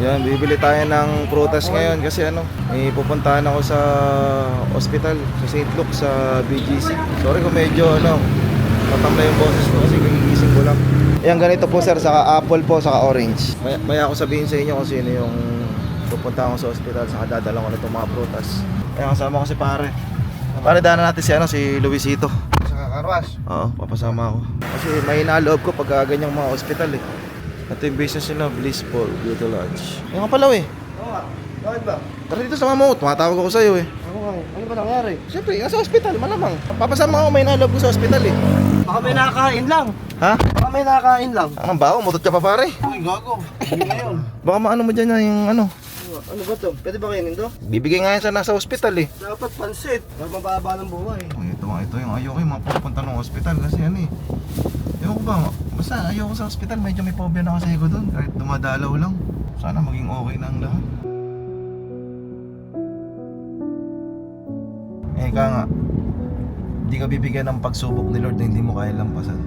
Yan, bibili tayo ng prutas ngayon kasi may pupuntahan ako sa ospital sa St. Luke sa BGC. Sorry kung medyo matamlay yung boses ko kasi gigising ko lang. Yan, ganito po sir, saka apple po, saka orange. Maya ako sabihin sa inyo kung sino yung pupunta ako sa ospital, saka dadala ko na itong mga prutas. Kaya kasama ko si pare. Pare, daanan natin si Luisito. Sa karwas. Oo, papasama ako. Kasi may inaaloob ko pag ganyang mga ospital eh. Ito yung business nila, Blissful Beauty Lodge. Yan ka pala eh. Oo nga. Bakit ba? Tara dito, sama mo. Tumatawag ako sa'yo eh. Ano ba nangyari? Siyempre, nasa ospital, malamang. Papasama ako, may inaaloob ko sa ospital eh. Baka may nakakain lang. Ha? Baka may nakakain lang. Ang baho, mutot ka pa pare. Uy, gago. Hindi ngayon. Baka maano mo dyan yung Ano ba to? Pwede ba kainin to? bibigay nga yan sa nasa ospital eh. Dapat pansit. Para mababa ng buhay. Ito yung ayoko yung mga pupunta ng ospital kasi ewan ko ba, basta ayoko sa ospital, medyo may phobia na kasi ako doon. Kahit dumadalaw lang, sana maging okay na ang lahat. Ika nga, hindi ka bibigyan ng pagsubok ni Lord na hindi mo kaya lampasan.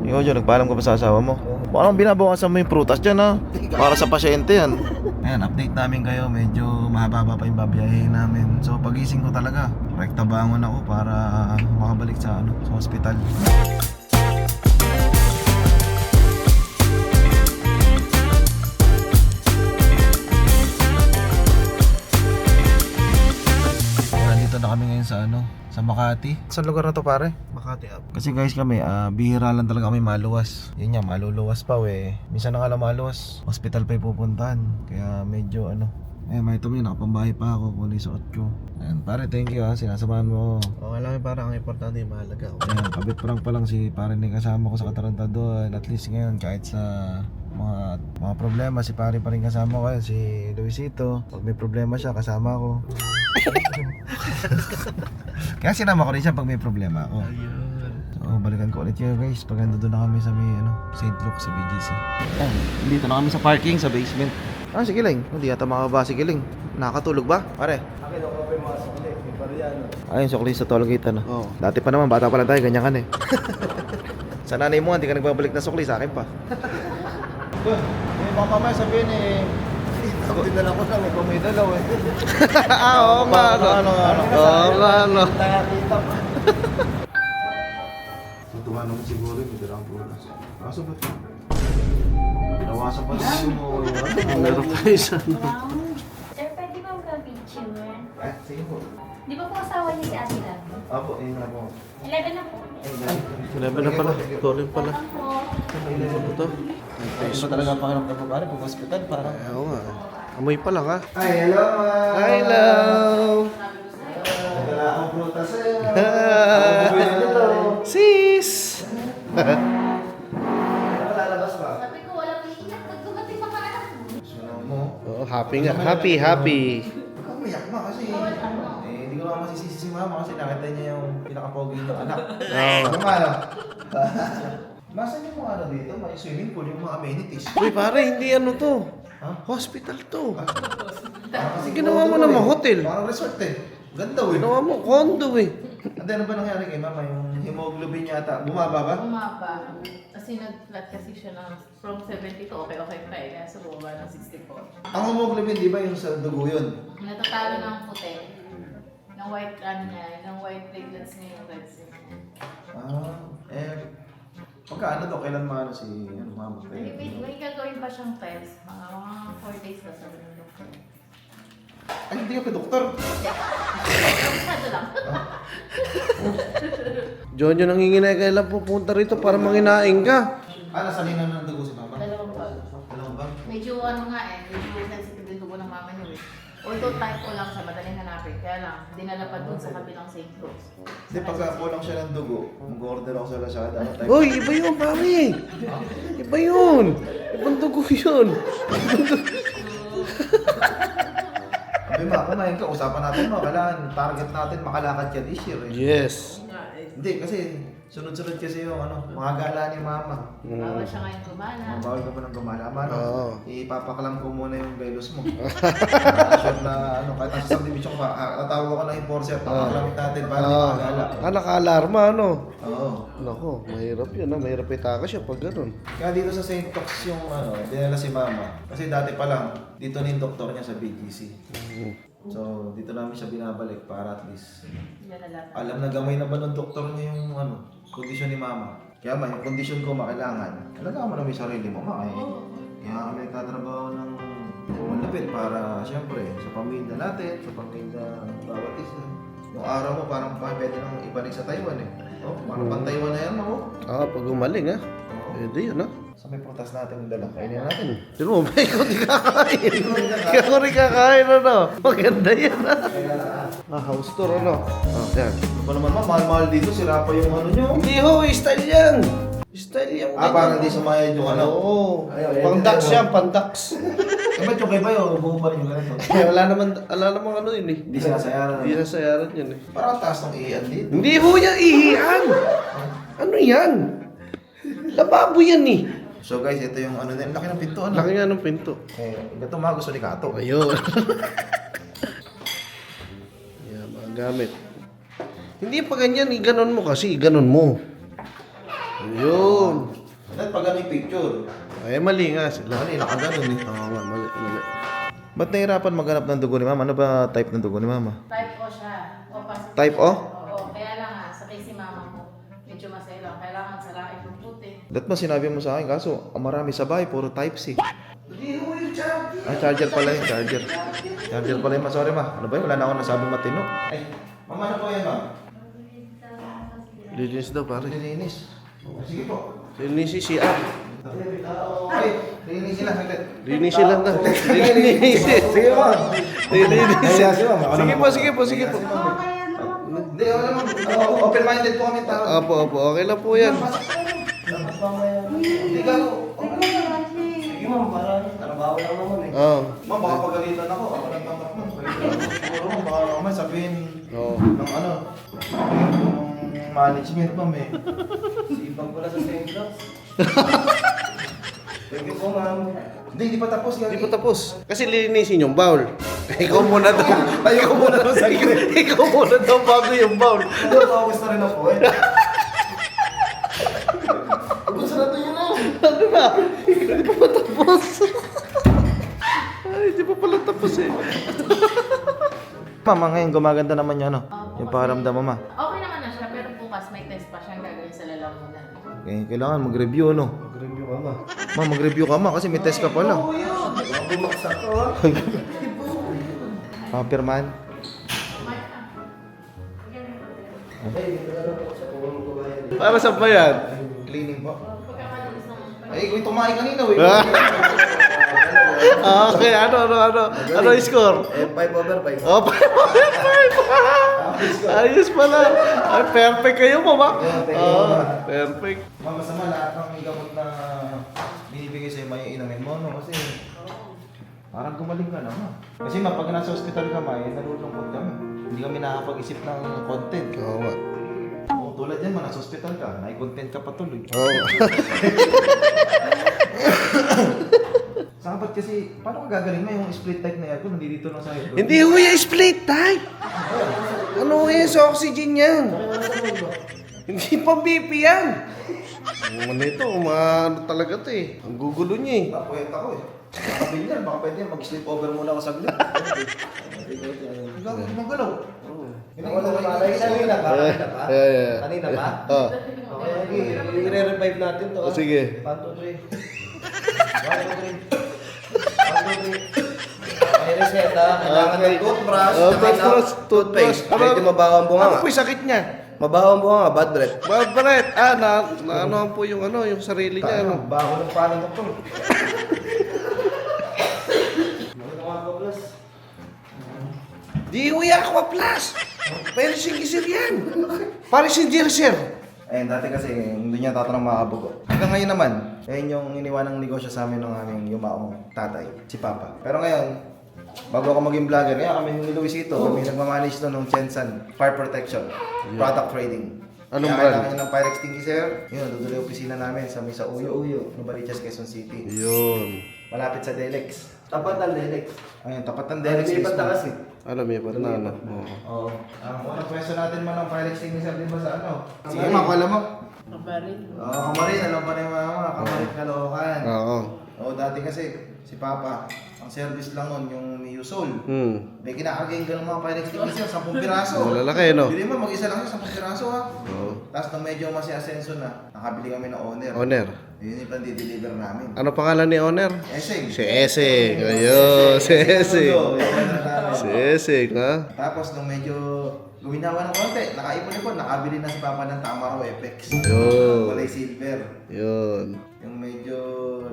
Ikaw dyan, nagpaalam ka pa sa asawa mo? Parang binabawasan mo yung prutas dyan ha, para sa pasyente yan. Ayan, update namin kayo, medyo mahaba pa yung babiyahin namin. So pagising ko talaga, rekta bangon ako para makabalik sa ospital. Nandito na kami ngayon sa Makati. Saan lugar na to pare? Makati up. Kasi guys kami, bihira lang talaga kami maluwas. Yun nga, maluluwas pa minsan na nga lang maluwas, hospital pa yung pupuntahan. Kaya medyo may tumi, nakapambahay pa ako kung isuot ko. Ayan, pare, thank you sinasamahan mo. Okay lang, parang ang importante yung mahalaga. Ayan, kabit prank pa lang si pare ni kasama ko sa Katarantadon. At least ngayon, kahit sa mga problema, si pare pa rin kasama ko. Si Luisito, pag may problema siya, kasama ko. Kaya sinama ko rin siya pag may problema ako. So, balikan ko ulit yun guys pag nandun na kami sa may St. Luke sa BGC. Ayan, dito na kami sa parking sa basement. Si Giling, hindi yata makababa si Giling. Nakakatulog ba? Pare? Akin ako pa yung mga sukli. May pariyan. Ayun, sukli sa toll gate Oo. Dati pa naman, bata pa lang tayo, ganyan ka na eh. Sa nanay mo, hindi ka nagbabalik na sukli, sa akin pa. Baka mamaya sabihin Ako dinala ko na, may pumidalaw eh. oo nga, Oo nga, Nakakita pa. Natuwa naman siguro yung bitirang punas. Kaso ba't? Pinawasan pa siya mo. Meron pa isa. Wow. Sir, pwede ba magka-picture? Sige po. Di ba po asawa niya si Ate Love? Apo, yun na po. 11 na po. 11 na pala. Tuloy pala. Welcome po. Ano to? Ayun ba talaga ang pakiramdam ko pare pag hospital? Parang... Oo nga. Amoy pa lang ha. Hi, hello ma! Hi, love! Nagdala akong prutas sa'yo. Sis! Lalabas ba? Sabi ko, walang iiyak. Pag dumating mga anak mo. Sunod mo. Oh, happy nga. Happy, happy. Huwag kang umiyak ma kasi... Bawal ano. Hindi ko naman masisisi si mama kasi nakita niya yung pinaka-pogi niyong anak. Oo. Ano nga Masan yung mga dito? May swimming pool, yung mga amenities. Uy, pare, hindi ano to. Ha? Hospital to. Kasi Ginawa mo naman hotel. Parang resort eh. Ganda eh. Ginawa mo, condo eh. Hindi, ano ba nangyari kay mama? Yung hemoglobin yata, bumaba ba? Bumaba. Kasi nag-flat kasi siya ng from 72, okay pa eh. Kaya sa bumaba ng 64. Ang hemoglobin, di ba yung sa dugo yun? Natatalo ng puti. Ng white niya, ng white platelets niya yung red cells niya. Pagkaano to, kailan maano si mama? May gagawin pa siyang test. Mga 4 days na sabi ng doktor. Ay, hindi ka pa doktor. Masyado lang. Jonyo nanginginay kailan pupunta rito para manginain ka. Nasa lina ng dugo si mama? Dalawang bag. Dalawang ba? Medyo medyo sensitive yung dugo ng mama niyo eh. Although type ko lang siya, madaling hanapin. Kaya lang, dinala pa dun sa kabilang St. Louis. Hindi, pagka kulang siya ng dugo, mag-order ako sa Lazada. Ano type? Uy, iba yun, pare. Iba yun. Ibang dugo yun. Sabi ma, kumain ka, usapan natin mo, kailangan target natin makalakad ka this year eh. Yes. Hindi, kasi Sunod-sunod kasi yung mga gala ni mama. Bawal siya ngayon gumala. Bawal ka pa ng gumala. Mano, Oo. ipapaklam ko muna yung velos mo. Sure na kahit nasa subdivision ka, tatawag ako ng enforcer, papaklamit natin para di makagala. Naka-alarma, Oo. Nako, mahirap yun, mahirap itakas siya pag ganun. Kaya dito sa St. Tox yung dinala si mama. Kasi dati pa lang, dito na yung doktor niya sa BGC. So, dito namin siya binabalik para at least Yan na lang. alam na gamay na ba ng doktor niya yung kondisyon ni mama. Kaya yung kondisyon ko makailangan. Alagaan mo naman yung sarili mo, ma. Kaya kami nagtatrabaho ng malapit para siyempre sa pamilya natin, sa pamilya ng bawat isa. Yung araw mo parang pwede nang ibalik sa Taiwan eh. Oh, parang pang-Taiwan na yan, mo. Pag umaling pwede yun Sa may prutas natin yung dala. Kainin natin. Pero ba, ikaw di kakain. Ikaw rin kakain, Maganda yan, house tour, yan. Ano pa naman, mahal-mahal dito, sira pa yung nyo. Hindi ho, style yan. Style yan. Parang di sumayad yung Oo. Ayun, Pang-dax ayun. yan, pang-dax. Ba't yung kay Bayo, buo pa rin yung ganito? wala naman yun eh. Hindi sinasayaran. Hindi nasayaran yan eh. Parang taas ng iyan dito. Hindi ho yan, ihian. Ano yan? Lababo yan eh. So guys, ito yung laki ng pinto, Laki nga ng pinto. Ito mga gusto ni Kato. Ayun. Yan, mga gamit. Hindi pa ganyan, iganon mo kasi, iganon mo. Ayun. At pag yung picture, Ay, mali nga sila. nakaganon eh. Oo nga, mali. Ba't nahirapan maghanap ng dugo ni Mama? Ano ba type ng dugo ni Mama? Type O siya. O positive. Type O? Oo, kaya lang sa case si mama mo, medyo masailang. Kailangan salain ng puti. Dapat mo sinabi mo sa akin, kaso ang marami sa bahay, puro type C. Hindi ho yung charger. Charger pala yun, charger. Charger pala yun, sorry ma. Ano ba yun? Wala na ako nasabing matino. Ay, mama, ano po yan ma? Linis daw, pare. Nilinis. Sige po. Linis si CR. Ay, linisin lang saglit. Linisin lang daw. Linisin. Sige po. Linisin. Sige, ma'am. Sige po. Hindi, alam mo, open-minded po kami tao. Opo. Okay lang po yan. Hindi ka, sige ma'am, para trabaho lang naman eh. Oo. Ma'am, baka pagalitan ako. Ako lang tatak mo. Siguro mo, baka naman sabihin Oo. ng ng management ma'am eh. Sipag pala sa St. Tox. Thank you po ma'am. Hindi pa tapos. Hindi pa tapos. Kasi linisin yung bowl. Ikaw muna daw. Tayo ko muna ng saglit. Ikaw muna daw bago yung bowl. Tapos na rin ako eh. Gusto na ito yun ah. Ano na? Hindi pa tapos. Ay, hindi pa pala tapos eh. Mama, ngayon gumaganda naman yan yung pakiramdam mo ma. Okay naman na siya, pero bukas may test pa siyang gagawin sa lalamunan. Okay, kailangan mag-review Mag-review ka ma. Ma, mag-review ka ma kasi may test ka pala. Bumaksak ka ha. Papirman. Para sa ba yan? Cleaning po. Pagkakalinis ng Ay, ikaw tumahay kanina eh. Okay, ano yung score? 5/5. Oh, 5/5. Ayos pala. Ay, perfect kayo mo ba? Perfect. Ma, masama lahat ng gamot na binibigay sa'yo may inamin mo, Kasi parang gumaling ka na, ma. Kasi ma, pag nasa hospital ka, ma, nalulungkot kami. Hindi kami nakakapag-isip ng content. Oo nga. Tulad yan, ma, nasa hospital ka, nai-content ka patuloy. Oo. Saka ba't kasi, paano ka gagaling ma yung split type na aircon, nandito lang sa aircon? Hindi ho yung split type. Ano ho yan sa oxygen yan? Hindi pa BP yan. Ano ito, ano talaga ito eh. Ang gugulo niya eh. Napuwet ako eh. Baka bilyan, baka pwede mag-sleep over muna ako saglit. Magalaw. Kanina pa? Kanina pa? Oo. Okay, i-revive natin to. Oh, sige. 1, 2, 3. 1, 2, 3. May reseta, kailangan ng toothbrush, Oh, saka ng toothpaste. Medyo mabaho ang bunga Ano nga. po yung sakit niya? Mabaho ang bunga nga, bad breath. Babaret. Ano po yung yung sarili niya. Ano? Baho ng palang doktor. Di Uy Aqua Plus! Pero si Gisir yan! Pare si Girsir! Ayun, dati kasi hindi niya tatanong makabugo. Hanggang ngayon naman, ayun yung iniwan ng negosyo sa amin ng aming yumaong tatay, si Papa. Pero ngayon, bago ako maging vlogger, kaya kami ni Luisito, kami nagmamanage to ng Chensan Fire Protection, Product Trading. Anong Kaya brand? kailangan nyo ng fire extinguisher. Yun, doon yung opisina namin sa Misa Uyo, Novaliches, Quezon City. Yun. Malapit sa Delex. Tapat ng Lelex. Ayun, tapat ng Delex. Lipat na kasi. Alam mo ba na ano? Oo. Oo. Ang unang pwesto natin man ng fire extinguisher, di ba sa ano? Sige, makuha mo. Kabarin. Oo, kamarin. Alam pa rin mga kamarin Caloocan. Oo. Oo, dati kasi si Papa, ang service lang nun yung Miusol. May kinakagay ka ng mga fire extinguisher, 10 piraso. Malalaki, no? Bili mo, mag-isa lang siya, 10 piraso ha. Oo. Tapos nung medyo mas asenso na, nakabili kami ng owner. Owner. Yun yung pan-deliver namin. Ano pangalan ni owner? Eseng. Si Eseng. Ayun, si Eseng. Si Eseng, ha? Tapos nung medyo guminawa ng konti, nakaipon-ipon, nakabili na si Papa ng Tamaraw Apex. Yun. Kulay silver. Yun. Yung medyo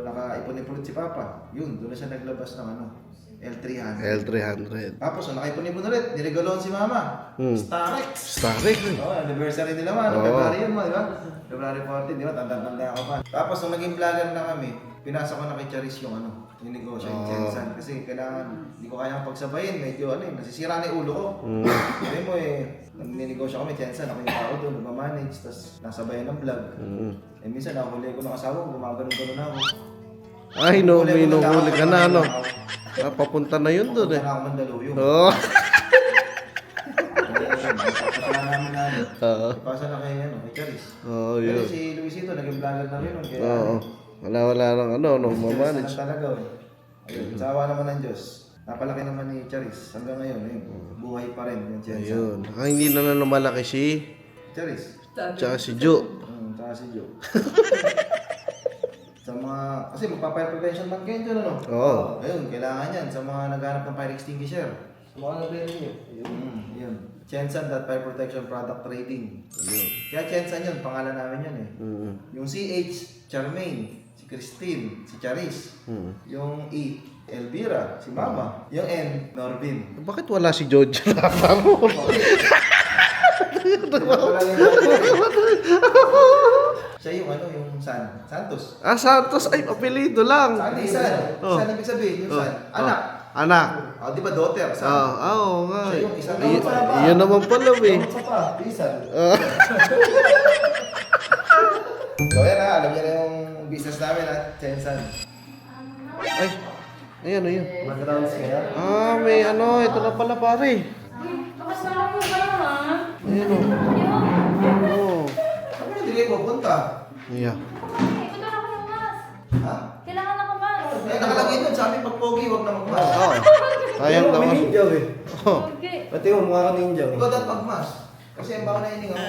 nakaipon-ipon si Papa, yun, doon na siya naglabas ng ano, L300. L300. Tapos nung nakaipon-ipon ulit, niregaloan si Mama. Starex. Starik. Oh, anniversary nila man, Oo. February yun mo, di ba? February 14, di ba? Tanda-tanda ako pa. Tapos nung naging vlogger na kami, pinasa ko na kay Charis yung ano, yung negosyo, yung Jensen. Kasi kailangan, hindi ko kayang pagsabayin, medyo ano nasisira na yung ulo ko. Sabi mo nagninegosyo kami, Jensen, ako yung tao doon, nagmamanage, tapos nasabayan ng vlog. Eh minsan nahuli ko ng asawa ko, gumagano'n-gano'n ako. Ay, no, may Nahuli ko ng nuhuli ka na, ano? ako. Ah, papunta na yun doon, eh. Papunta na ako Mandaluyong. Oo. Pasala namin na ano. Oo. Ipasa na kay Charis. Oo, Pero yun. si Luisito, naging vlogger na rin nun. Kaya, Oo. Wala lang ano, no, mamanage. Charis na talaga Ayun, sa awa naman ng Diyos. Napalaki naman ni Charis. Hanggang ngayon, ayun, buhay pa rin yung Charis. Ayun. Ah, hindi na lumalaki si... Charis. Tsaka si Ju. Tsaka si Joe. Sa mga, kasi magpa-fire prevention man kayo dyan, ano? Oo. Ayun, kailangan yan sa mga naghanap ng fire extinguisher. Sa mga nabili niyo. Yun. Chensan Fire Protection Product Trading. Ayun. Kaya Chensan yun, pangalan namin yun eh. Mm. Yung CH, Charmaine. Si Christine, si Charis. Yung E, Elvira, si Mama. Yung N, Norvin. Bakit wala si George? Nakapamo. Siya yung ano, yung Santos. Ah, Santos. Ay, apelido lang. San, San. Oh. San, ibig sabihin, yung San. Anak. Anak. Di ba daughter? San. Oo nga. Siya yung isa. Yun naman pala, eh. Isa pa, Pisan. So yan ha, alam niyo na yung business namin ha, Chensan. Ay, ayan, ayun. Mag-rounds kaya. Ah, may ano, ito na pala, pare. Makasama po kayo, ha? Ayan, o. Oo. Ano hindi kayo pupunta? Yeah. Ito na ako ng mas. Ha? Kailangan na mas. Eh, nakalagay doon, sabi pag pogi, huwag na magmas. Oo. Sayang Kami naman. ninja eh. Oh. Okay. Pati yung mukha ka ninja. Ikaw dapat magmas. Kasi ang bawa na hining ako.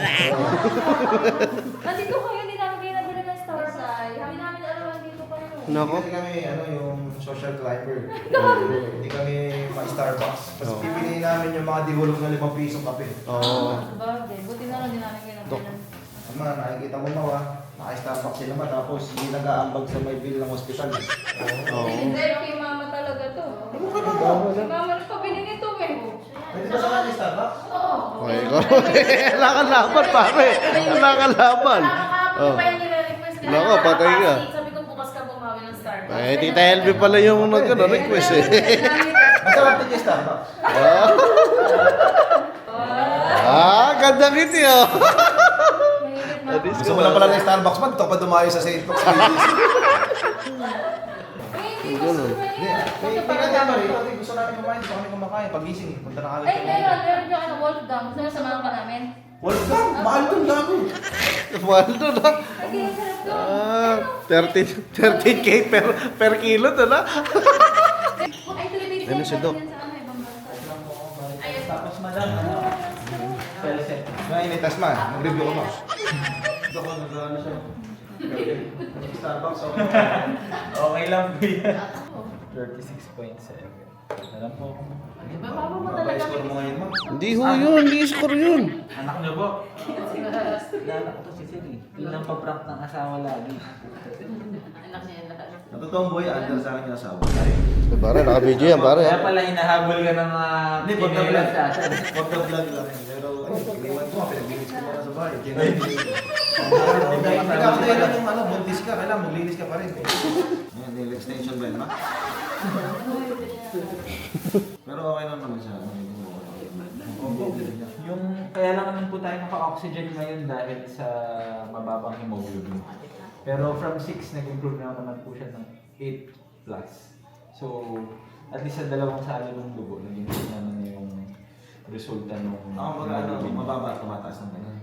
Nandito kayo, hindi namin kayo nabili ng Star Side. Hindi namin alam, nandito kayo. Nako. Kasi kami, ano, yung social climber. Hindi kami ma-Starbucks. Kasi pipiliin namin yung mga dihulog na 5 piso kape. Oo. Bagay, buti na lang din namin kayo nabili. Ama, nakikita mo mawa, naka-Starbucks sila ma, tapos hindi nag-aambag sa may bill ng hospital. Oo. Hindi, kay mama talaga to. Ano ka ba? Si mama rin pabili nito, eh. Pwede ba sa kanya Starbucks? Oo. Okay, ikaw. Wala kang laban, pare. Wala kang laban. Nakakapagod pa yung nire-request nila. Nako, patay ka. Sabi ko bukas ka bumawi ng Starbucks. Ay, Tita LB pala yung request eh. Masarap din yung Starbucks. Ah, ganda ngiti oh. Gusto mo lang pala ng Starbucks man, ito pa dumayo sa St. Luke's BGC. Hindi ka naman rin. Gusto namin kumain, gusto kami kumakain. Pagising, punta na kagad Ay, meron yung ano, Wolfgang. Gusto mo samahan ka namin? Wolfgang, mahal doon dami. Waldo na. Ay, kaya sarap to. Ah, 13K per kilo to na. Ay, tuloy Ano si Doc? Sa ano, ibang bansa. Ayun. Tapos madam, ano? Pelset. Mga initas man, mag-review ko mo. Ito ko nag-ano siya. Starbucks, okay. Okay lang po yan. 36.7. Alam po kung Diba, baba mo talaga. Score mo ngayon, ma'am. Hindi ho yun, hindi score yun. anak niyo po. Anak ko to si Siri. Yun ang paprank ng asawa lagi. Anak niya yan lahat. Sa totoong buhay, andal sa akin yung asawa. Pare, naka-video yan, pare. Kaya pala hinahabol ka ng mga Hindi, pag email vlog sa atin. Pag vlog lang. Pero, iniwan ko, pinaglinis ko muna sa bahay. Hindi ka kaya lang yung ano, buntis ka, kailangan maglinis ka pa rin. Ayan, nail extension ba yun, ma? Pero okay lang naman siya. Yung kaya lang naman po tayo naka-oxygen ngayon dahil sa mababang hemoglobin. Pero from 6, nag-improve na naman po siya ng 8 plus. So, at least sa dalawang salo ng dugo, nag-improve naman na yung resulta nung mababa, tumataas ng ganun.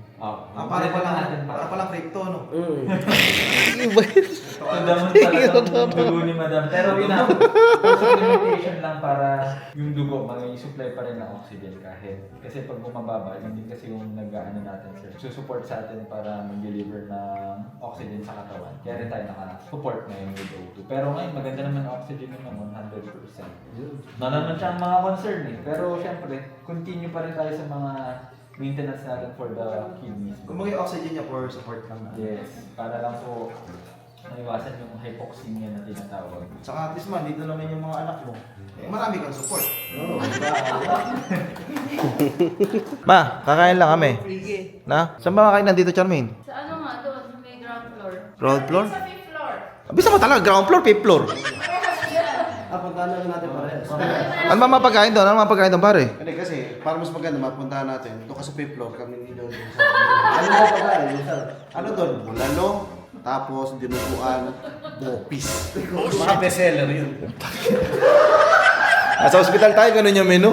para palang crypto, no? Tandamon pala ng dugo ni Madam. Pero supplementation lang para yung dugo mag-supply pa rin ng oxygen kahit. Kasi pag bumababa, yun din kasi yung nag-ano natin sir. Susupport sa atin para mag-deliver ng oxygen sa katawan. Kaya rin tayo naka-support ngayon with O2. Pero ngayon, maganda naman ang oxygen naman 100%. Na naman siya ang mga concern eh. Pero syempre, continue pa rin tayo sa mga maintenance natin for the kidneys. Kung yung oxygen niya for support lang. Yes, para lang po maiwasan yung hypoxemia na tinatawag. Saka at least man, dito naman yung mga anak mo. Eh, marami kang support. Oo, Ma, kakain lang kami. Na? Saan ba kakain nandito, Charmaine? Sa ano nga doon, sa may ground floor. Ground floor? Sa fifth floor. Abisa mo talaga, ground floor, fifth floor. Puntahan lang natin parehas. Ano ba mapagkain doon? Ano mapagkain doon, pare? Hindi kasi, para mas maganda, mapuntahan natin. Doon ka sa fifth floor, kami ni Don. Ano ba pagkain? Ano doon? Bulalo, tapos dinuguan, bopis. Mga bestseller yun. Sa hospital tayo, ganun yung menu.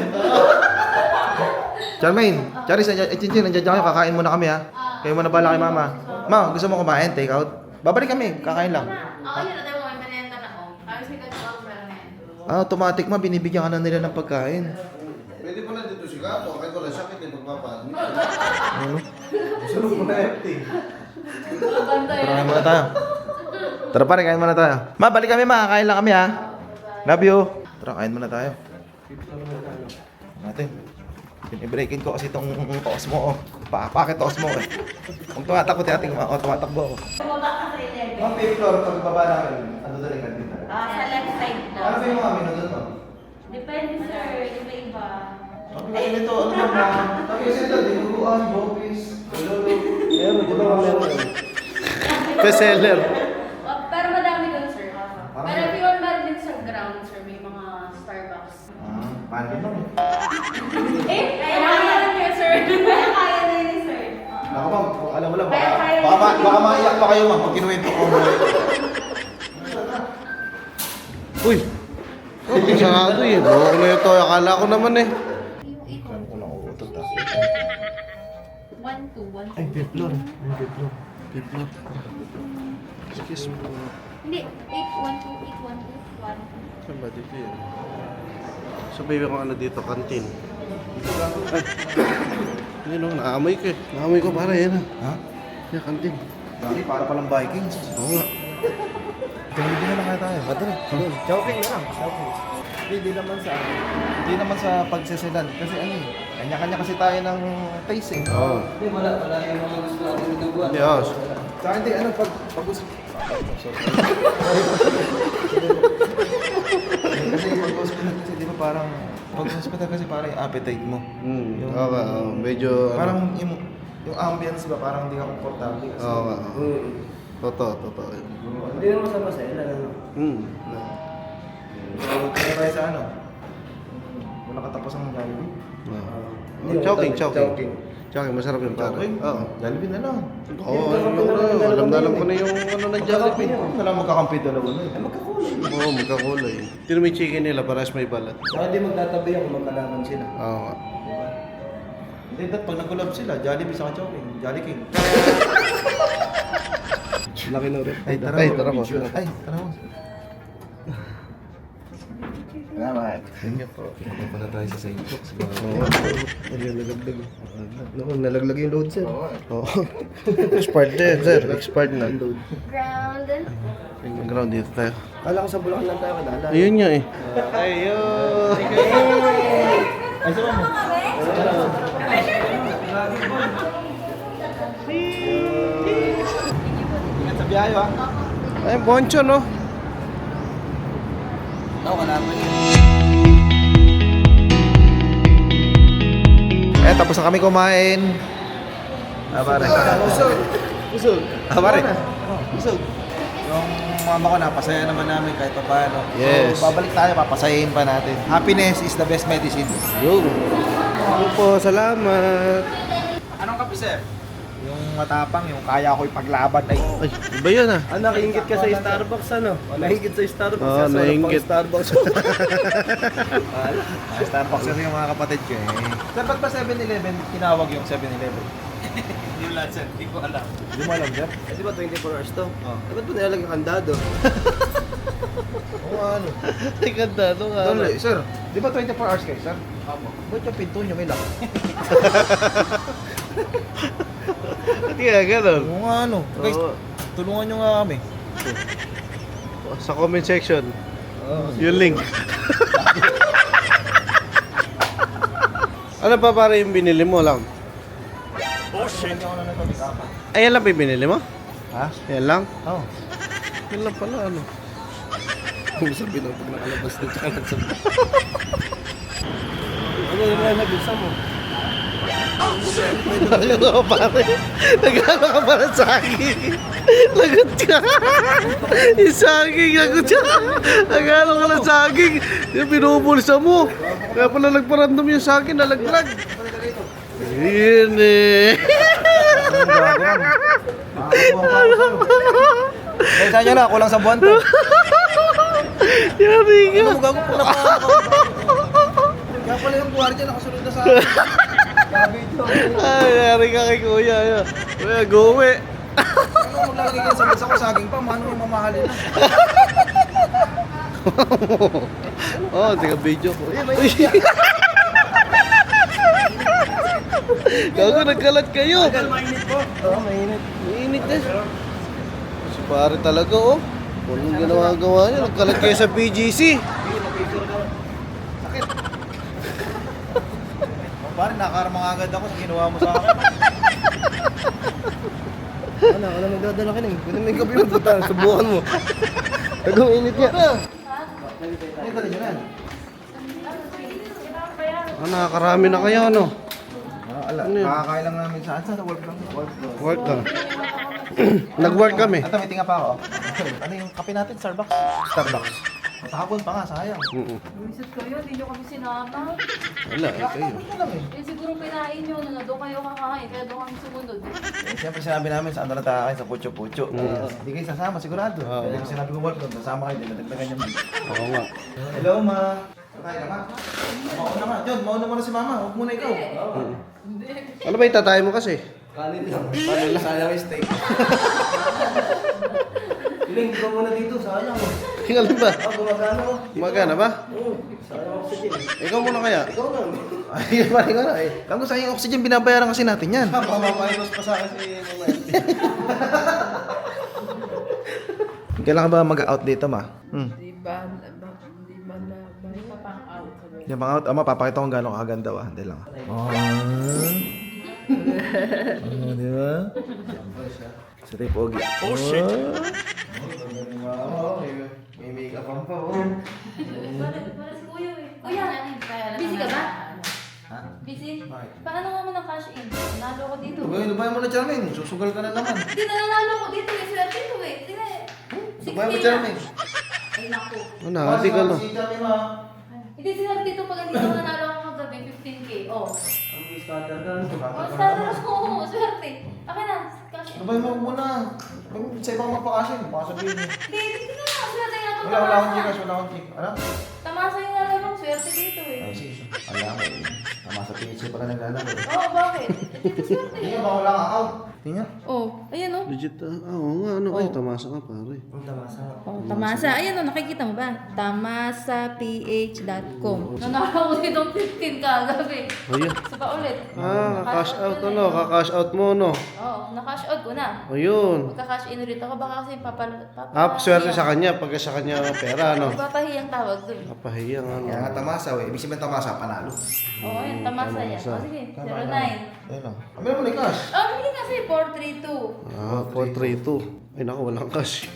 Charmaine, Charis, Chinchin, nandiyan kayo, kakain muna kami ha. Kayo muna bala kay mama. Ma, gusto mo kumain, take out? Babalik kami, kakain lang. Oo, yun na tayo mga merienda na ako. Ayos may ganito ako meron na yan. Automatic ma, binibigyan ka na nila ng pagkain. Pwede pa na dito si Gato, kahit wala sakit din magpapaan. Ano? Sunod mo na empty. Bantay. Tara, kain muna tayo. Tara pare, kain muna tayo. Ma, balik kami ma, kain lang kami ha. Love you. Tara, kain muna tayo. Natin. Pinibreakin ko kasi itong Osmo. Pakit Osmo eh. Kung tumatakbo, tiyating ma. Tumatakbo ako. Ang fifth floor, pagbaba namin, ano doon yung kantin tayo? Sa left side Ano lang. ba yung mga menu doon ma? Depende sir, iba-iba. Ay, ito, ano ba ma? Sabi kasi ito, dinuguan, bopis, lolo. Meron, di ba meron? Bestseller. Pero madami doon sir. Parang- Pero if you want meron din sa ground sir, may mga Starbucks. Paano lang eh. Kaya niyo sir. Kaya nila sir. Ako ma'am, alam mo lang, Kaya- baka maiyak pa kayo ma'am pag kinuwento ko. Uy! Sarado eh. Buko na ito. Akala ko naman eh. Kaya ko lang uutot ah. 1-2. Ay, fifth floor. Ay, fifth floor. Fifth floor. Excuse me. Hindi, 8-1-2, 8-1-2, 1. Saan ba dito yun? Sabihin ko ano dito, kantin. Ay. Yun o, naamoy ko eh. Naamoy ko para yan ah. Ha? Yan, kantin. Dali, para palang Vikings. Oo nga. Tingnan na lang kaya tayo. Madali. Chowking lang. Chowking. Hindi naman sa akin. Hindi naman sa pagsesedan. Kasi ano eh, kanya-kanya kasi tayo ng taste eh. Oo. Hindi, wala yung mga gusto natin duguan. Hindi, oh. Sa akin din, ano, pag-usap. Kasi pag-hospital kasi, di ba parang, pag-hospital kasi parang yung appetite mo. Yung- Oo nga, oo. Medyo... Parang yung ambience ba, parang hindi ka komportable. Kasi, Oo nga. Totoo, totoo. Hindi naman sa masaya. Ano? kaya tayo sa ano, wala katapos ang Jollibee. Chowking, chowking. Chowking, masarap yung pare. Jollibee? Oo. Jollibee na lang. Oo, alam na alam ko na yung ano ng Jollibee. Wala magkakampi dalawa na eh. Oo, magkakulay. Pero may chicken nila, parehas may balat. Saka hindi magtatabi ako magkalaman sila. Oo nga. Hindi, pag nag-collab sila, Jollibee sa Chowking, Jolly King. Laki na rin. Ay, tara Ay, mo. tara mo. Ay, tara mo. Salamat. Thank you po. Punta na tayo sa St. Luke's. Oo. Nalaglag. Naku, nalaglag yung load, sir. Oo. Expired na yan, sir. Expired na. Ground. Yung ground dito tayo. Kala ko sa Bulacan lang tayo kadala. Ayun nga eh. Ayun! Ay, sama mo. Ingat sa biyahe ha. Ay, poncho, no? Ako kalaman yun. Eh, tapos na kami kumain. Ah, pare. Busog. Ah, pare. Busog. Yung mama ko, napasaya naman namin kahit pa paano. Yes. So, babalik tayo, papasayahin pa natin. Happiness is the best medicine. Yo. Ako po, salamat. Anong kape, sir? Yung matapang, yung kaya ko ipaglaban ay... Ay, iba yun ah. Nakiingit ka sa Starbucks, ano? Nakiingit sa Starbucks. Oo, kasi wala nainggit. pang Starbucks. Starbucks kasi yung mga kapatid ko eh. Sir, ba't ba 7-Eleven tinawag yung 7-Eleven? Hindi mo lahat, sir. Hindi ko alam. Hindi mo alam, sir? Eh, di ba 24 hours to? Oo. Eh, ba't mo nilalagay ang kandado? Oo, ano? Ay, ganda no nga. Doon, sir, di ba 24 hours kayo, sir? Opo. Ba't yung pinto nyo may lock? Hindi nga, ganun. Oo nga, ano? Guys, Oo. tulungan nyo nga kami. Sa comment section. Yung link. Ano pa para yung binili mo lang? Hindi ako na nagpapikapan. Ay, yan lang pa yung binili mo? Ha? Yan lang? Oo. Yan lang pala, ano? Kung sabihin mo, pag nakalabas na tsaka nagsabi. Ano yung mga nabisa mo? Nagano ka pare? Nagano ka para sa akin? Lagot ka! Yung saging, lagot ka! Nagano ka ng saging? Yung binubulsa mo. Kaya pala nagparandom yung saging, nalaglag. Yun eh. Eh, saan nyo na? Kulang sa buwan to. Yari ka. Ano mo gago po na pa ako? Kaya pala yung gwardiya nakasunod na sa akin. Grabe ito. Ay, yari ka kay kuya. Yun. Kuya, guwi. Ano maglalagay kayo sa bulsa ko saging pa? Mano yung mamahalin na? Oh, tika video ko. Gago, nagkalat kayo. Mainit po. Oo, mainit. Mainit din. Si pare talaga, oh. Anong ginagawa niya? Nagkalat kayo sa BGC. Pare, nakaramang agad ako sa ginawa mo sa akin. Ano nagdadala ka na eh. Kung may gabi mo, puta, subukan mo. Tagang init niya. Ano yung dali nyo na yan? Ah, nakakarami na kayo, ano? Ala, Ano yun? kakakain lang namin sa work lang. Work ka. Nag-work kami. Ito, may tinga pa ako. Ano yung kape natin? Starbucks? Starbucks. Matahapon pa nga, sayang. Visit kayo, hindi nyo kami sinama. Wala, eh, kayo. Ano lang eh. Eh siguro kinain nyo na doon kayo kakain, kaya doon kami sumunod. Eh, siyempre sinabi namin sa ano na tayo sa pucho-pucho. Hindi kayo sasama, sigurado. Oo. Kaya sinabi ko work doon, sasama kayo din, nadagdagan niyo. Oo nga. Hello, ma. Kaya na, ma. Mauna ka. John, mauna muna si mama. Huwag muna ikaw. Ano ba itatay mo kasi? Kanin lang. Sayang yung steak. Piling, ikaw muna dito. Sayang. Tingnan ba? Gumagano ko. Magana ba? Oo, sayang oxygen. Ikaw muna kaya? Ikaw lang. Ay, pare ko na eh. Alam ko sayang yung oxygen, binabayaran kasi natin yan. Mamamayos pa sa akin si Mama. Kailangan ba mag-out dito, ma? Di ba na hindi pa pang out. Yung mga out, mapapakita ko kung gano'ng kaganda ba. Hindi lang. Di ba? Si Ray Pogi. Oh, shit! May makeup ang pa, oh. Para si Kuya eh. Kuya, busy ka ba? Ha? Busy? Bakit? Paano nga mo ng cash in? Nanalo ko dito. Lubayan, lubayan mo na, Charmaine. Susugal ka na naman. Hindi na nanalo ko dito eh. Swerte ko eh. Sige. Lubayan mo, Charmaine. Ay naku. Ano, hati ka no? Si Charmaine, ma. Hindi sinarte dito pag hindi ko nanalo ako kagabi, 15K. Oh. Ang starter ka. Oh, starter ko. Swerte. Akin na. Cash in. Lubayan mo muna. Sa ibang magpakasin, baka sabihin mo. Hindi na. Swerte nga itong Wala akong tamasa. Gcash, wala akong Gcash. Ano? Tamasa yung nalalong. Swerte dito eh. Ay, sige. Alam ko eh. Tama sa PHC pala naglalaro. Oo, bakit? Dito swerte Hindi eh. nga, baka wala kang account. Tingnan. Oh, ayan oh. Legit, oo nga, ano kayo? Tamasa ka pare. Oh, Tamasa. Ayan o, nakikita mo ba? tamasaph.com. Nanalo ko dito 15 kagabi. Ayun. Isa pa ulit. Ah, cash out ko na ano? eh. Kakash out mo, no? Oo, na-cash out ko na. Ayun. Magka-cash in ulit ako. Baka kasi Swerte sa kanya, pagka sa kanya ang pera, no? Papahiyang tawag dun. Kapahiyang, ano? Kaya nga tamasa, eh. Ibig sabihin tamasa, panalo. Oo, yun. Tamasa yan. O, sige. 09. Ayun lang. Kami naman yung cash. Oh, hindi kasi 432. Ah, 432. Ay, naku, walang cash.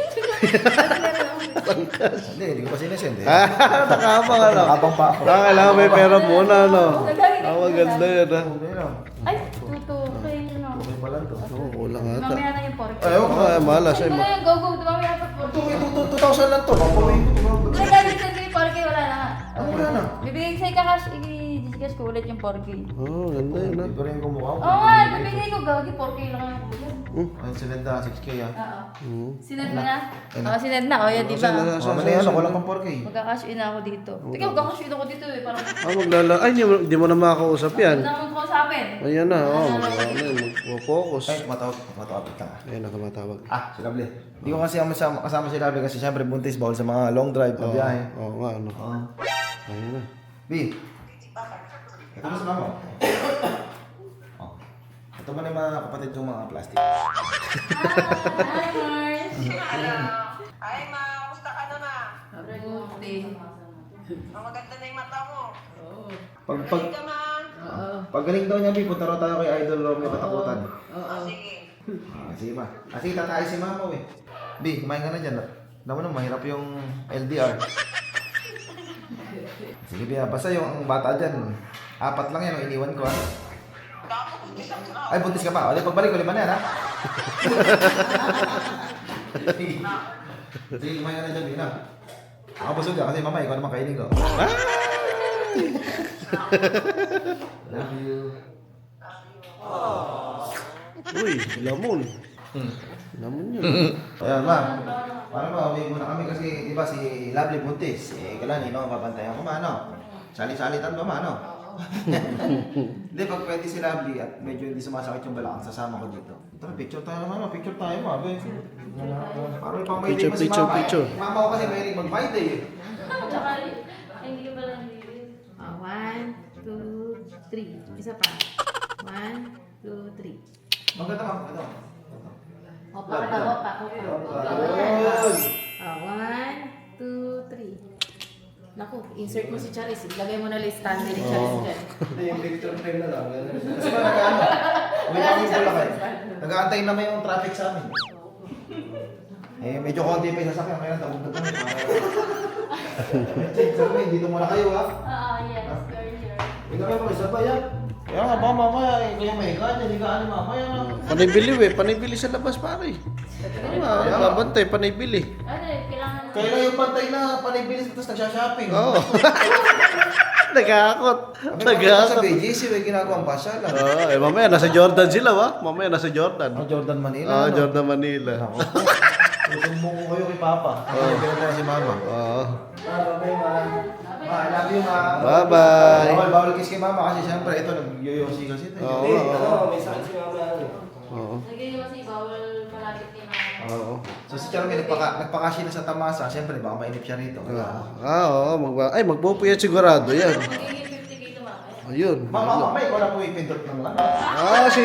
Hindi, hindi ko pa sinesend eh. Nakabang, ano? Nakabang pa ako. Kailangan may pera muna, no? Nagagay Ah, maganda yan, ha? Hindi lang. Ay, tuto. Okay, no. Okay pa lang to. Oo, kulang ata. Mamaya na yung 4K. Ayaw ko. Ay, malas. Ay, Ito na yung go-go. Mamaya pa 4K. 2,000 lang to. Papawiin ko to. Hindi, dahil sa 4K wala na nga. Wala na. Bibigay ko sa'yo kakash, i-cash ko ulit yung 4K. Oh, ganda yun ah. Hindi pa rin kumukha ko. Oo nga, bibigay ko gagi, 4K lang yung kuya. Ay, sinenda, 6K ah. Oo. Sinend mo na? Oo, sinend na. O, yan, di ba? Mamali yan, wala pang 4K. Magkakash in ako dito. Teka, magkakash in ako dito eh. Parang, Ay, di mo na makakausap yan. wala naman kausapin. Ayan na, mag-focus. Ay, matawag ka. Ayan na, tumatawag. Si Lovely. Hindi ko kasi kasama si Lovely kasi syempre buntis, bawal sa mga long drive na biyahe. Oo nga, ano. Oo. Ayan na. B. Ito mo sa mama. Oh. Ito mo na yung mga kapatid kong mga plastic. Hi, Mars. Ay, ma, kamusta ka na, ma? Mabuti. Ang maganda na yung mata mo. Pag Galing ka, ma. galing daw niya, B, punta raw tayo kay Idol Romeo Katakutan. Sige. Sige ma. Sige, tatay si mama eh. B, kumain ka na dyan. Alam mo na, mahirap yung LDR. Sige, B, basta yung ang bata dyan. 4 lang yan, iniwan ko ha. Ay, buntis ka pa. O, di, pagbalik ko, 5 na yan ha. Sige, kumain ka na dyan, B na. Ako busog ka kasi mama, ikaw naman kainin ko. Love you. Uy, lamon. Lamon yun. Ayan, ma'am. Paano ba? Uwi muna kami kasi, di ba, si Lovely buntis. Eh, kailan, no? Papantayan ko, ma, no? Sali-salitan ba, ma, no? Hindi, pag pwede si Lovely at medyo hindi sumasakit yung balakang, sasama ko dito. Ito na, picture tayo naman, no? Picture tayo, ma. Parang ipang may Picture, pa si picture, mama. picture. Eh. Mama ko kasi may mag-my day. Eh. Tsaka, ay, hindi ka pala nililid. 1, 2, 3. Isa pa. 1, 2, 3. Maganda, ma'am. Ito. Opa ka daw, opa. Ayun. 1, 2, 3. Naku, insert mo si Charis. Ilagay mo na lang standard ni Charis dyan. Hindi, yung picture frame na lang. Kasi ba nag-ano? Uwi kami pula kayo. Nag-aantay naman yung traffic sa amin. Eh, medyo konti pa yung sasakyan, kaya tabog na kami. Sabi, dito muna kayo ha. Oo, yes, sure. Ikaw naman, isa ba yan? Kaya nga ba, mamaya, kaya may higa dyan, higaan ni mamaya na. Panibili panibili sa labas pare. Babantay, panibili. Ano, kailangan na. Kaya yung pantay na panibilis tapos nagsha-shopping. Oo. Nagkakot. Sa Nagkakot. BGC, may ginagawang pasya lang. Eh, mamaya nasa Jordan sila, wa? Mamaya nasa Jordan. Jordan Manila. Ah, ano? Jordan Manila. Tutumbong ko kayo kay Papa. Oo. Pinatay si Mama. Oo. I love you, Ma. Bye-bye. Bawal kiss kay Mama kasi siyempre ito nag-yoyosi kasi ito. Oo. Oo. Lagay kasi bawal malapit kay mama. Oo. So si Charmy nagpakashi na sa Tamasa, siyempre baka mainip siya rito. Oo. Magpupuyat sigurado yan. Magiging 50K to mama. Ayun. Mama, ikaw na po ipindot ng lang. Si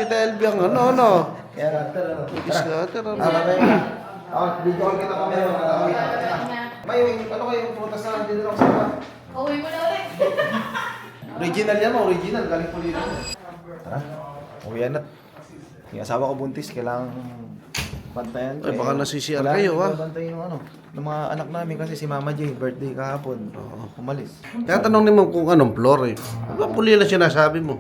Tita Elby ang ano. Kaya natin ano. Scatter. Babay na. Video call kita kami. May ano kayo yung prutas na nandito lang sa iba? Uwi mo na ulit. Original yan, original. Galing po dito. Tara, uwi na. Yung asawa ko buntis, kailangan bantayan ko. Ay, baka nasisiyan Wala kayo, nang ha? bantayan yung ano, ng mga anak namin kasi si Mama J, birthday kahapon. Umalis. Kaya tanong naman kung anong floor eh. Ano puli lang sinasabi mo?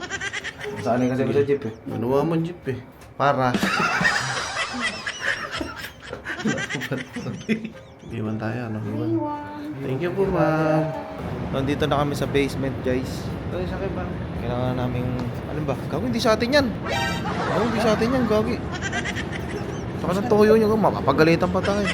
Saan kasi ko sa jeep eh. Manuwa man jeep eh. Para. Iwan tayo, ano? Thank you po, ma'am. Nandito na kami sa basement, guys. Ay, sakit ba? Kailangan namin, ano ba? Gagi, hindi sa atin yan. Hindi sa atin yan, gagi. Saka ng toyo nyo, mapapagalitan pa tayo.